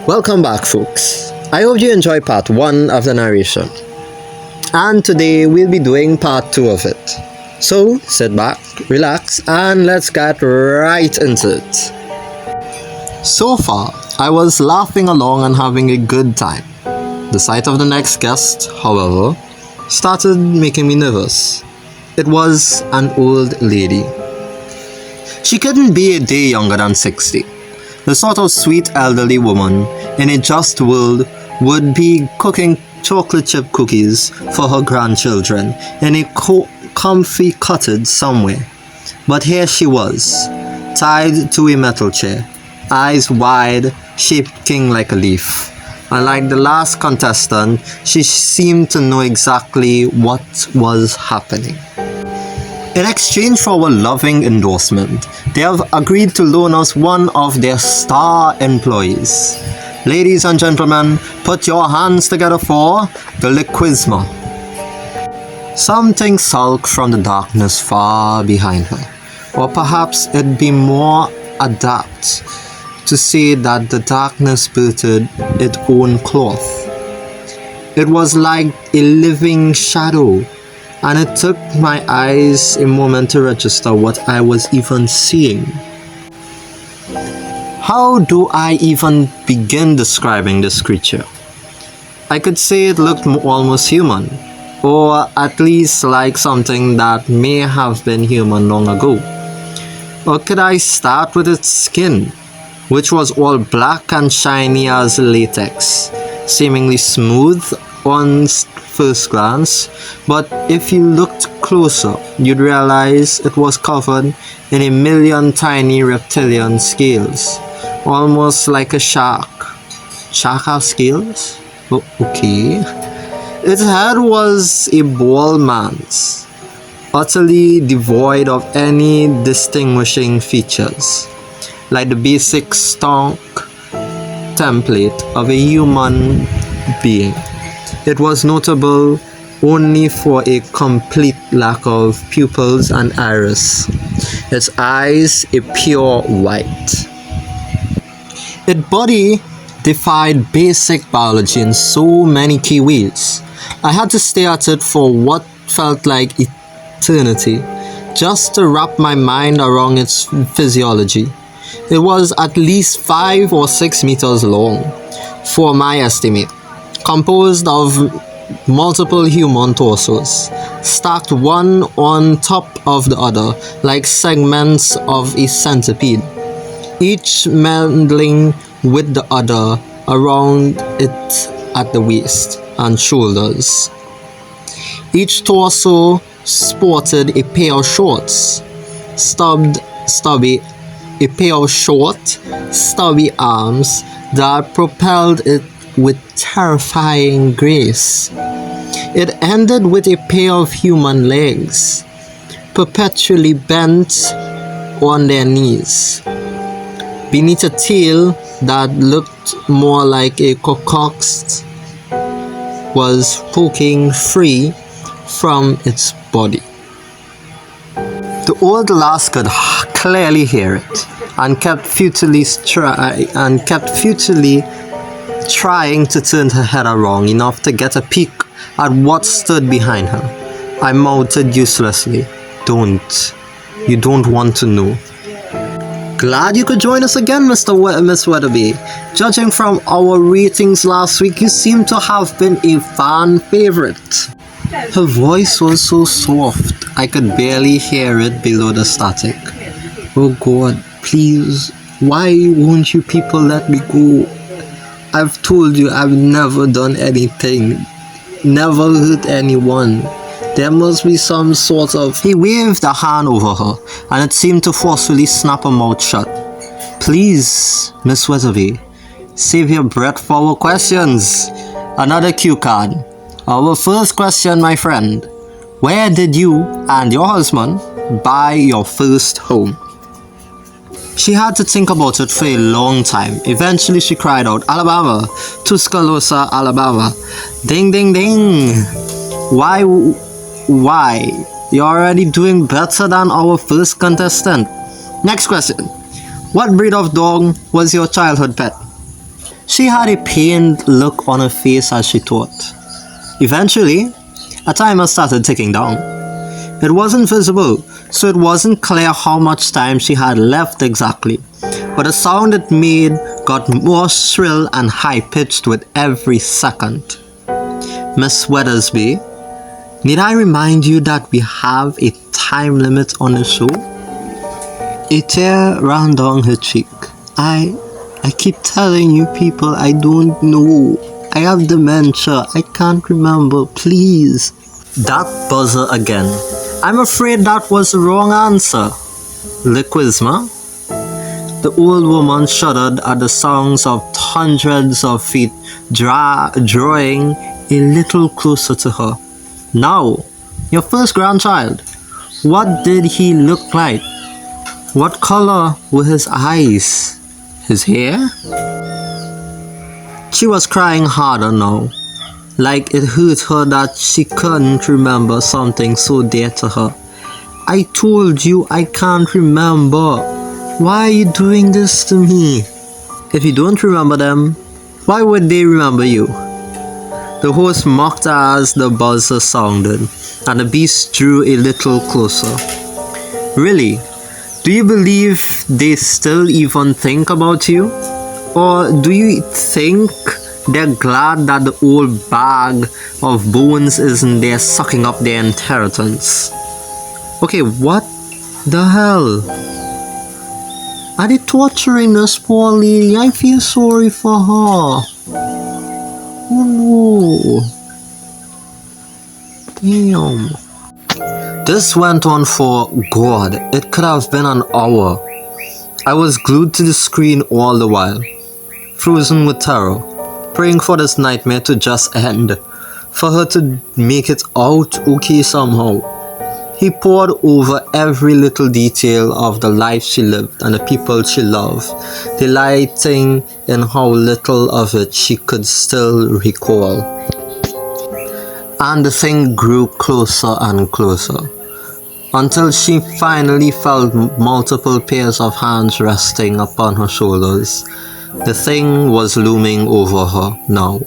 Welcome back, folks. I hope you enjoy part 1 of the narration. And today we'll be doing part 2 of it. So sit back, relax, and let's get right into it. So far, I was laughing along and having a good time. The sight of the next guest, however, started making me nervous. It was an old lady. She couldn't be a day younger than 60. The sort of sweet elderly woman in a just world would be cooking chocolate chip cookies for her grandchildren in a comfy cottage somewhere. But here she was, tied to a metal chair, eyes wide, shaking like a leaf. And like the last contestant, she seemed to know exactly what was happening. In exchange for our loving endorsement, they have agreed to loan us one of their star employees. Ladies and gentlemen, put your hands together for the Liquizma. Something sulked from the darkness far behind her, or perhaps it'd be more apt to say that the darkness birthed its own cloth. It was like a living shadow, and it took my eyes a moment to register what I was even seeing. How do I even begin describing this creature? I could say it looked almost human, or at least like something that may have been human long ago. Or could I start with its skin, which was all black and shiny as latex, seemingly smooth on first glance, but if you looked closer, you'd realize it was covered in a million tiny reptilian scales, almost like a shark. Shark have scales? Oh, okay. Its head was a bald man's, utterly devoid of any distinguishing features, like the basic stonk template of a human being. It was notable only for a complete lack of pupils and iris, its eyes a pure white. Its body defied basic biology in so many key ways. I had to stare at it for what felt like eternity, just to wrap my mind around its physiology. It was at least 5 or 6 meters long, for my estimate, composed of multiple human torsos, stacked one on top of the other like segments of a centipede, each melding with the other around it at the waist and shoulders. Each torso sported a pair of shorts, stubby arms that propelled it with terrifying grace. It ended with a pair of human legs, perpetually bent on their knees, beneath a tail that looked more like a cock's was poking free from its body. The old lass could clearly hear it, and kept futilely trying to turn her head around enough to get a peek at what stood behind her. I mouthed uselessly, You don't want to know. Glad you could join us again, Miss Weatherby. Judging from our ratings last week, you seem to have been a fan favorite. Her voice was so soft, I could barely hear it below the static. Oh God, please, why won't you people let me go? I've told you I've never done anything, never hurt anyone. There must be some sort of... He waved a hand over her, and it seemed to forcefully snap her mouth shut. Please, Miss Weatherby, save your breath for our questions. Another cue card. Our first question, my friend. Where did you and your husband buy your first home? She had to think about it for a long time. Eventually she cried out, Alabama, Tuscaloosa, Alabama. Ding, ding, ding. Why? You're already doing better than our first contestant. Next question. What breed of dog was your childhood pet? She had a pained look on her face as she thought. Eventually, a timer started ticking down. It wasn't visible, so it wasn't clear how much time she had left exactly, but the sound it made got more shrill and high-pitched with every second. Miss Weathersby, need I remind you that we have a time limit on the show? A tear ran down her cheek. I keep telling you people I don't know. I have dementia. I can't remember. Please. That buzzer again. I'm afraid that was the wrong answer. Liquisma? The old woman shuddered at the sounds of hundreds of feet drawing a little closer to her. Now, your first grandchild. What did he look like? What color were his eyes? His hair? She was crying harder now, like it hurt her that she couldn't remember something so dear to her. I told you I can't remember. Why are you doing this to me? If you don't remember them, why would they remember you? The host mocked as the buzzer sounded, and the beast drew a little closer. Really? Do you believe they still even think about you? Or do you think they're glad that the old bag of bones isn't there sucking up their inheritance? Okay, what the hell? Are they torturing this poor lady? I feel sorry for her. Oh no. Damn. This went on for, God, it could have been an hour. I was glued to the screen all the while, frozen with terror, praying for this nightmare to just end, for her to make it out okay somehow. He pored over every little detail of the life she lived and the people she loved, delighting in how little of it she could still recall. And the thing grew closer and closer, until she finally felt multiple pairs of hands resting upon her shoulders. The thing was looming over her now.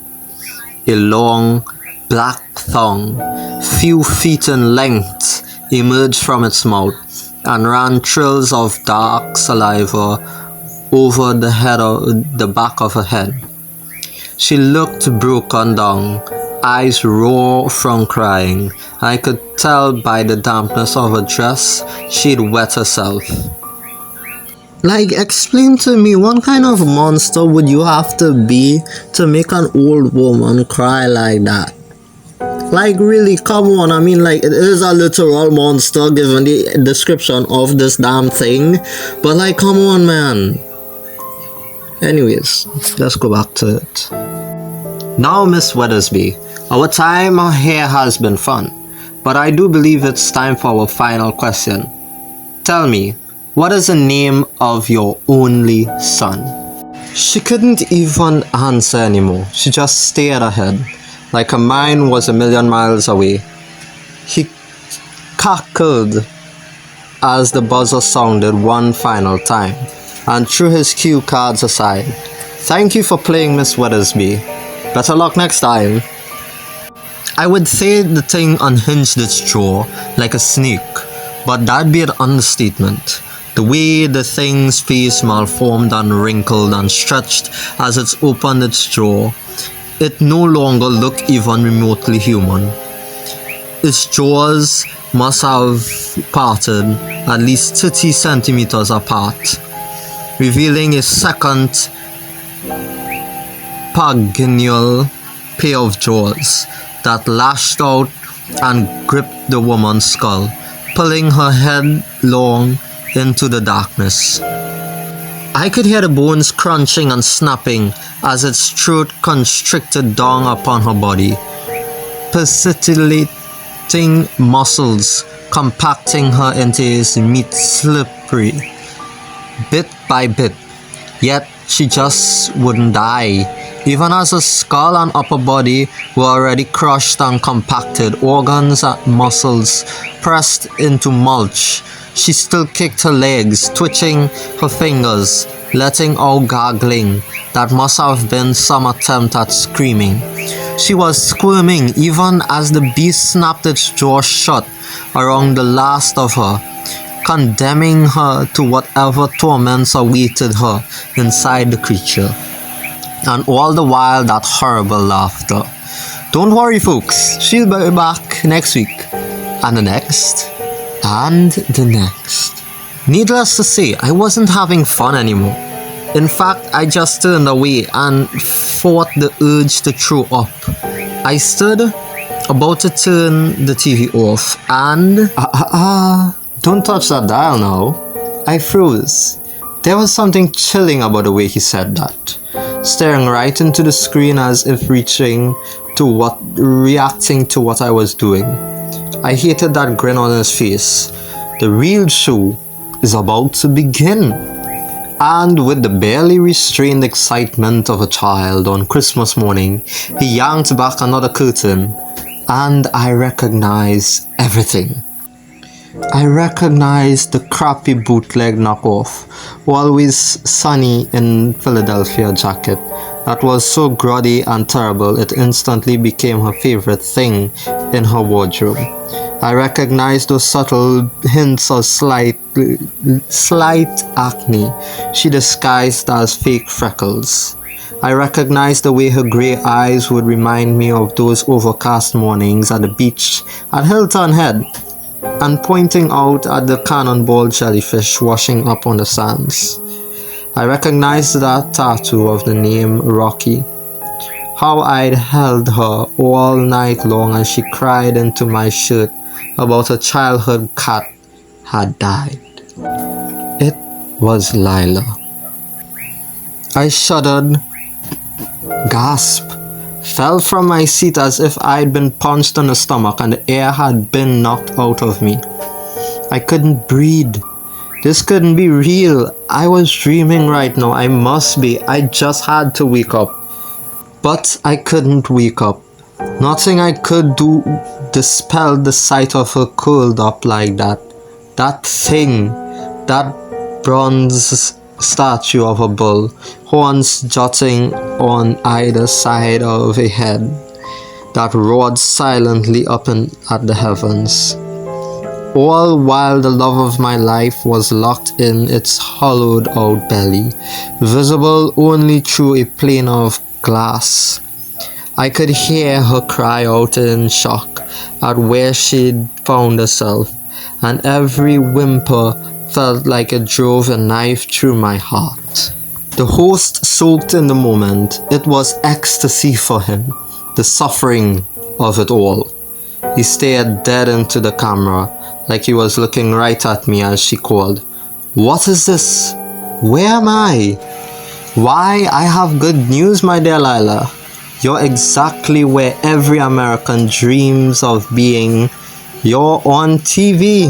A long, black thong, few feet in length, emerged from its mouth and ran trails of dark saliva over the back of her head. She looked broken down, eyes raw from crying. I could tell by the dampness of her dress she'd wet herself. Like, explain to me, what kind of monster would you have to be to make an old woman cry like that? Like, really, come on. I mean, like, it is a literal monster given the description of this damn thing, but like, come on, man. Anyways, let's go back to it. Now, Miss Weathersby, our time here has been fun, but I do believe it's time for our final question. Tell me, what is the name of your only son? She couldn't even answer anymore. She just stared ahead, like her mind was a million miles away. He cackled as the buzzer sounded one final time, and threw his cue cards aside. Thank you for playing, Miss Weathersby. Better luck next time. I would say the thing unhinged its jaw like a snake, but that'd be an understatement. The way the thing's face malformed and wrinkled and stretched as it opened its jaw, it no longer looked even remotely human. Its jaws must have parted at least 30 centimeters apart, revealing a second paginal pair of jaws that lashed out and gripped the woman's skull, pulling her headlong into the darkness. I could hear the bones crunching and snapping as its throat constricted down upon her body, persitillating muscles compacting her into its meat slippery, bit by bit. Yet she just wouldn't die. Even as her skull and upper body were already crushed and compacted, organs and muscles pressed into mulch, she still kicked her legs, twitching her fingers letting out gargling that must have been some attempt at screaming. She was squirming even as the beast snapped its jaws shut around the last of her, condemning her to whatever torments awaited her inside the creature. And all the while that horrible laughter. Don't worry folks, she'll be back next week, and the next, and the next. Needless to say, I wasn't having fun anymore. In fact, I just turned away and fought the urge to throw up. I stood about to turn the TV off and... don't touch that dial now. I froze. There was something chilling about the way he said that. Staring right into the screen as if reacting to reacting to what I was doing. I hated that grin on his face. The real show is about to begin. And with the barely restrained excitement of a child on Christmas morning, he yanked back another curtain, and I recognized everything. I recognized the crappy bootleg knockoff, always sunny in Philadelphia jacket that was so grody and terrible it instantly became her favorite thing in her wardrobe. I recognized those subtle hints of slight acne she disguised as fake freckles. I recognized the way her grey eyes would remind me of those overcast mornings at the beach at Hilton Head, and pointing out at the cannonball jellyfish washing up on the sands. I recognized that tattoo of the name Rocky. How I'd held her all night long as she cried into my shirt about a childhood cat had died. It was Lila. I shuddered, gasped, fell from my seat as if I'd been punched in the stomach and the air had been knocked out of me. I couldn't breathe. This couldn't be real. I was dreaming right now. I must be. I just had to wake up. But I couldn't wake up. Nothing I could do dispelled the sight of her curled up like that. That thing. That bronze statue of a bull, horns jutting on either side of a head that roared silently up at the heavens. All while the love of my life was locked in its hollowed out belly, visible only through a pane of glass. I could hear her cry out in shock at where she'd found herself, and every whimper felt like it drove a knife through my heart. The host soaked in the moment. It was ecstasy for him, the suffering of it all. He stared dead into the camera, like he was looking right at me as she called, "What is this? Where am I?" "Why, I have good news, my dear Lila. You're exactly where every American dreams of being. You're on TV."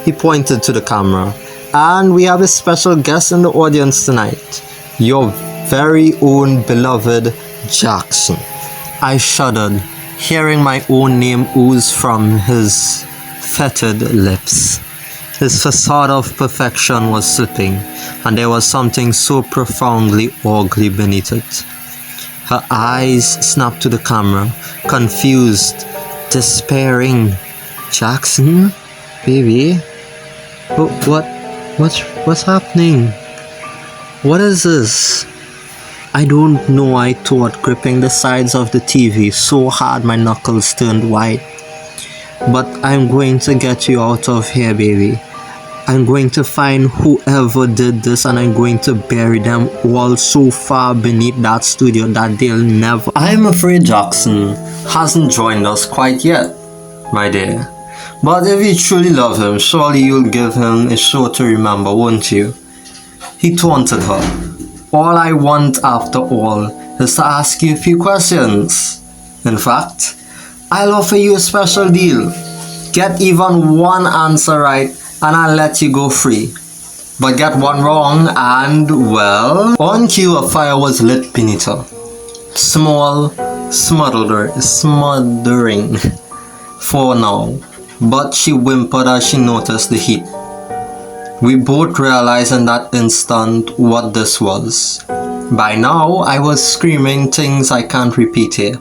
He pointed to the camera. "And we have a special guest in the audience tonight. Your very own beloved Jackson." I shuddered, hearing my own name ooze from his fetid lips. His facade of perfection was slipping, and there was something so profoundly ugly beneath it. Her eyes snapped to the camera, confused, despairing. "Jackson? Baby? What's happening? What is this?" "I don't know," I thought, gripping the sides of the TV so hard my knuckles turned white. "But I'm going to get you out of here, baby. I'm going to find whoever did this and I'm going to bury them all so far beneath that studio that they'll never..." I'm afraid Jackson hasn't joined us quite yet, my dear. But if you truly love him, surely you'll give him a show to remember, won't you? He taunted her. "All I want after all is to ask you a few questions. In fact, I'll offer you a special deal. Get even one answer right and I'll let you go free. But get one wrong and, well..." On cue, a fire was lit beneath her. Small, smothering for now, but she whimpered as she noticed the heat. We both realized in that instant what this was. By now, I was screaming things I can't repeat here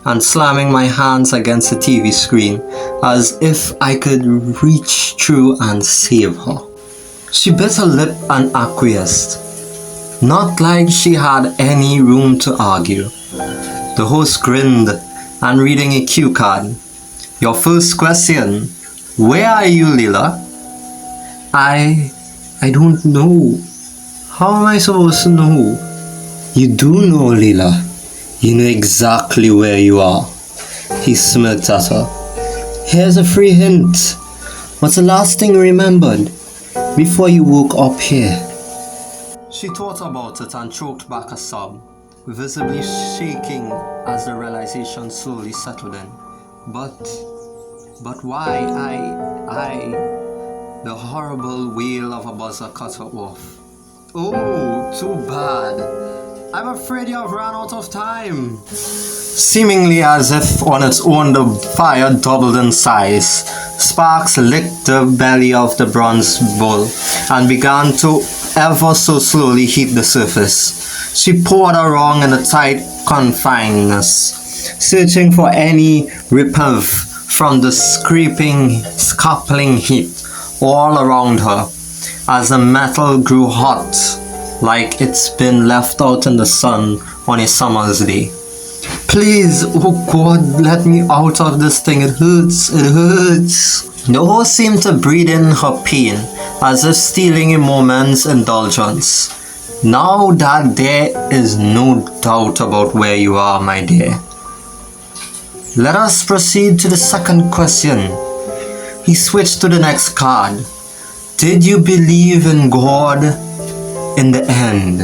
and slamming my hands against the TV screen as if I could reach through and save her. She bit her lip and acquiesced, not like she had any room to argue. The host grinned and reading a cue card. Your first question, where are you, Leela? I don't know. How am I supposed to know? You do know, Leela. You know exactly where you are. He smirked at her. Here's a free hint. What's the last thing you remembered before you woke up here? She thought about it and choked back a sob, visibly shaking as the realization slowly settled in. But why? The horrible wail of a buzzer cut her off. Oh, too bad. I'm afraid you have run out of time. Seemingly as if on its own the fire doubled in size, sparks licked the belly of the bronze bowl and began to ever so slowly heat the surface. She poured around in the tight confines, searching for any reprieve from the scraping, scuffling heat all around her as the metal grew hot like it's been left out in the sun on a summer's day. Please, oh God, let me out of this thing, it hurts. The host seemed to breathe in her pain as if stealing a moment's indulgence. Now that there is no doubt about where you are, my dear, let us proceed to the second question. He switched to the next card. Did you believe in God in the end?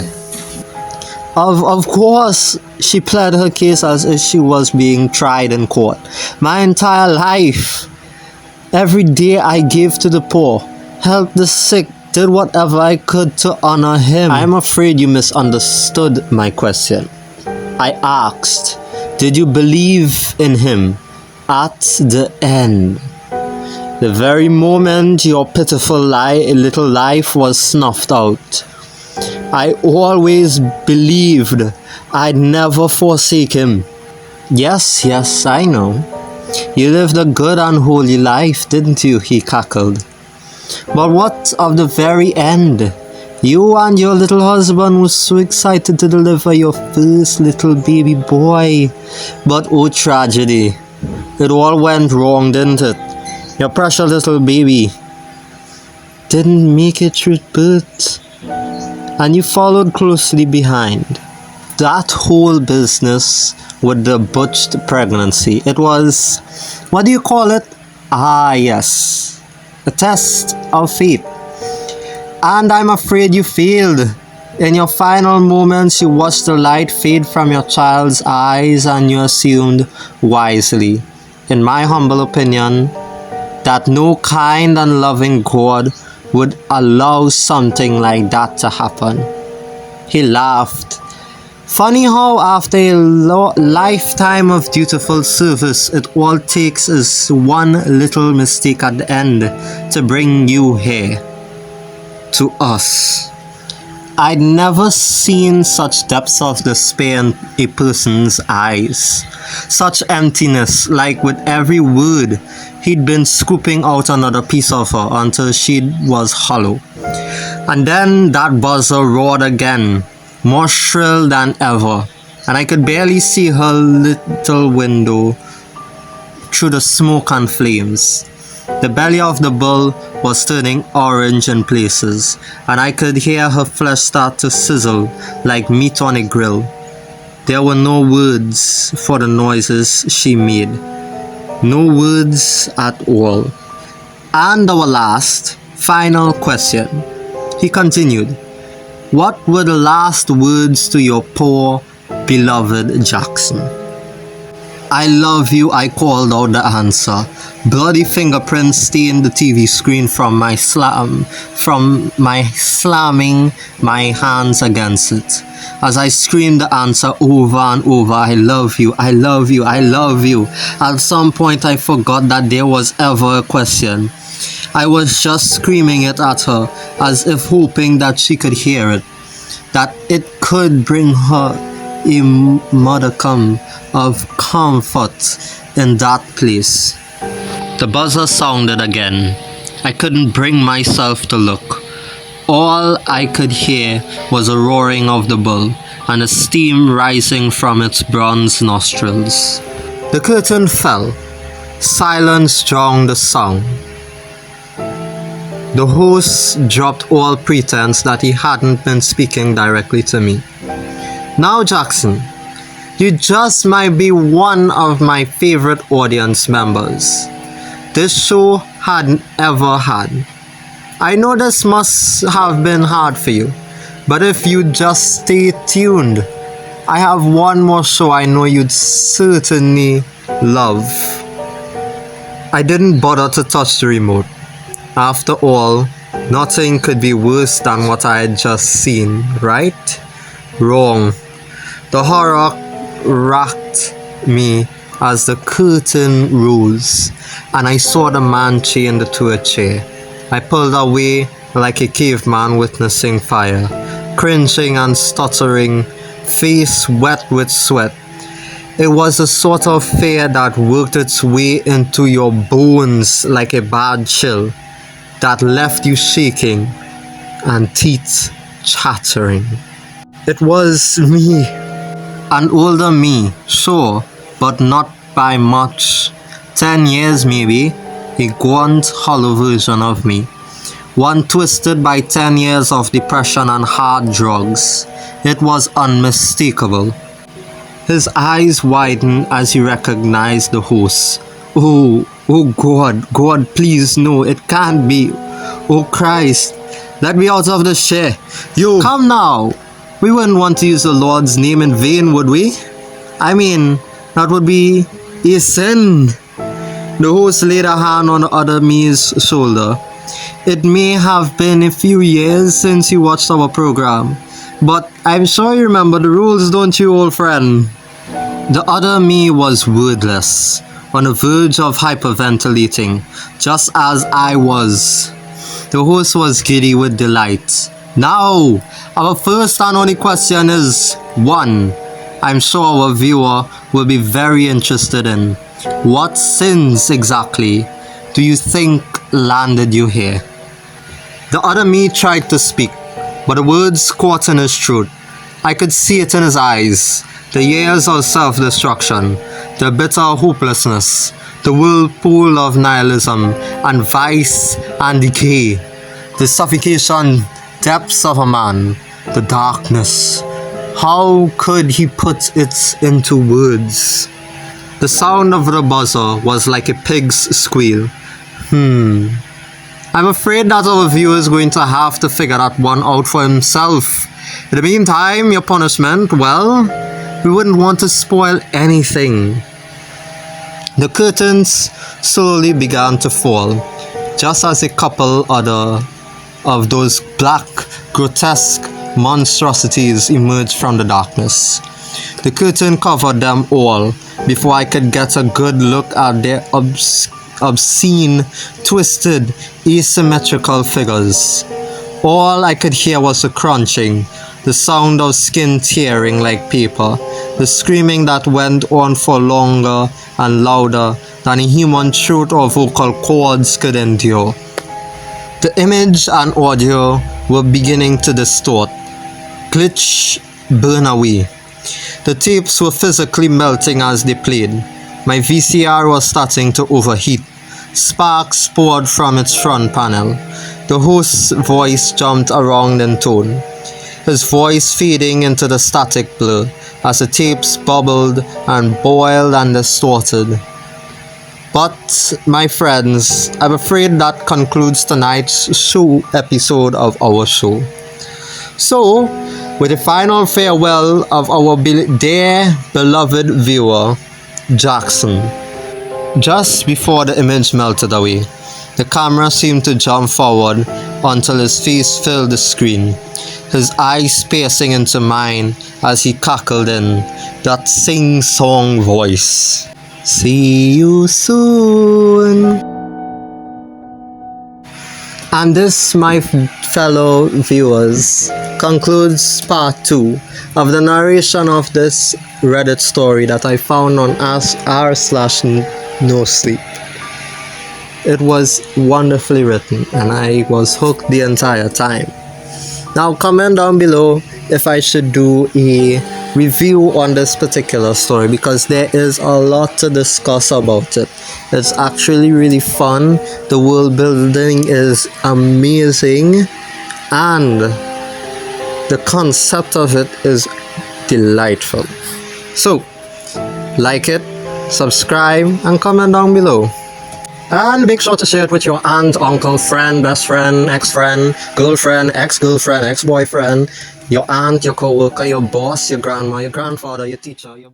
Of course, she pled her case as if she was being tried in court. My entire life, every day I gave to the poor, helped the sick, did whatever I could to honor him. I'm afraid you misunderstood my question. I asked, did you believe in him at the end? The very moment your pitiful little life was snuffed out. I always believed I'd never forsake him. Yes, I know. You lived a good and holy life, didn't you? He cackled. But what of the very end? You and your little husband were so excited to deliver your first little baby boy. But oh tragedy, it all went wrong, didn't it? Your precious little baby didn't make it through birth, and you followed closely behind. That whole business with the botched pregnancy, it was, what do you call it? Ah yes, a test of faith. And I'm afraid you failed. In your final moments, you watched the light fade from your child's eyes and you assumed wisely, in my humble opinion, that no kind and loving God would allow something like that to happen. He laughed. Funny how after a lifetime of dutiful service, it all takes is one little mistake at the end to bring you here, to us. I'd never seen such depths of despair in a person's eyes. Such emptiness, like with every word, he'd been scooping out another piece of her until she was hollow. And then that buzzer roared again, more shrill than ever, and I could barely see her little window through the smoke and flames. The belly of the bull was turning orange in places, and I could hear her flesh start to sizzle like meat on a grill. There were no words for the noises she made. No words at all. And our last, final question. He continued, what were the last words to your poor, beloved Jackson? I love you, I called out the answer. Bloody fingerprints stained the TV screen from my slamming my hands against it. As I screamed the answer over and over, I love you, I love you, I love you. At some point I forgot that there was ever a question. I was just screaming it at her, as if hoping that she could hear it, that it could bring her a modicum of comfort in that place. The buzzer sounded again. I couldn't bring myself to look. All I could hear was a roaring of the bull and a steam rising from its bronze nostrils. The curtain fell. Silence drowned the sound. The host dropped all pretense that he hadn't been speaking directly to me. Now, Jackson, you just might be one of my favorite audience members this show hadn't ever had. I know this must have been hard for you, but if you just stay tuned, I have one more show I know you'd certainly love. I didn't bother to touch the remote. After all, nothing could be worse than what I had just seen, right? Wrong. The horror racked me as the curtain rose, and I saw the man chained to a chair. I pulled away like a caveman witnessing fire, cringing and stuttering, face wet with sweat. It was a sort of fear that worked its way into your bones like a bad chill, that left you shaking and teeth chattering. It was me. An older me, sure, but not by much. 10 years maybe, a gaunt, hollow version of me. One twisted by 10 years of depression and hard drugs. It was unmistakable. His eyes widened as he recognized the host. Oh God, please no, it can't be. Oh Christ, let me out of the chair. You, come now. We wouldn't want to use the Lord's name in vain, would we? I mean, that would be a sin. The host laid a hand on the other me's shoulder. It may have been a few years since you watched our program, but I'm sure you remember the rules, don't you, old friend? The other me was wordless, on the verge of hyperventilating, just as I was. The host was giddy with delight. Now, our first and only question is, 1. I'm sure our viewer will be very interested in. What sins exactly do you think landed you here? The other me tried to speak, but the words caught in his throat. I could see it in his eyes. The years of self-destruction, the bitter hopelessness, the whirlpool of nihilism and vice and decay, the suffocation depths of a man, the darkness. How could he put it into words? The sound of the buzzer was like a pig's squeal. I'm afraid that our viewer is going to have to figure that one out for himself. In the meantime, your punishment, well, we wouldn't want to spoil anything. The curtains slowly began to fall, just as a couple other of those black, grotesque monstrosities emerged from the darkness. The curtain covered them all before I could get a good look at their obscene, twisted, asymmetrical figures. All I could hear was the crunching, the sound of skin tearing like paper, the screaming that went on for longer and louder than a human throat or vocal cords could endure. The image and audio were beginning to distort, glitch, burn away. The tapes were physically melting as they played. My VCR was starting to overheat. Sparks poured from its front panel. The host's voice jumped around in tone, his voice fading into the static blur as the tapes bubbled and boiled and distorted. But, my friends, I'm afraid that concludes tonight's show episode of our show. So, with a final farewell of our dear beloved viewer, Jackson. Just before the image melted away, the camera seemed to jump forward until his face filled the screen, his eyes piercing into mine as he cackled in that sing-song voice. See you soon. And this, my fellow viewers, concludes part 2 of the narration of this Reddit story that I found on r/nosleep. It was wonderfully written and I was hooked the entire time. Now comment down below if I should do a review on this particular story, because there is a lot to discuss about it. It's actually really fun. The world building is amazing and the concept of it is delightful. So like it, subscribe and comment down below. And make sure to share it with your aunt, uncle, friend, best friend, ex-friend, girlfriend, ex-girlfriend, ex-boyfriend, your aunt, your co-worker, your boss, your grandma, your grandfather, your teacher, your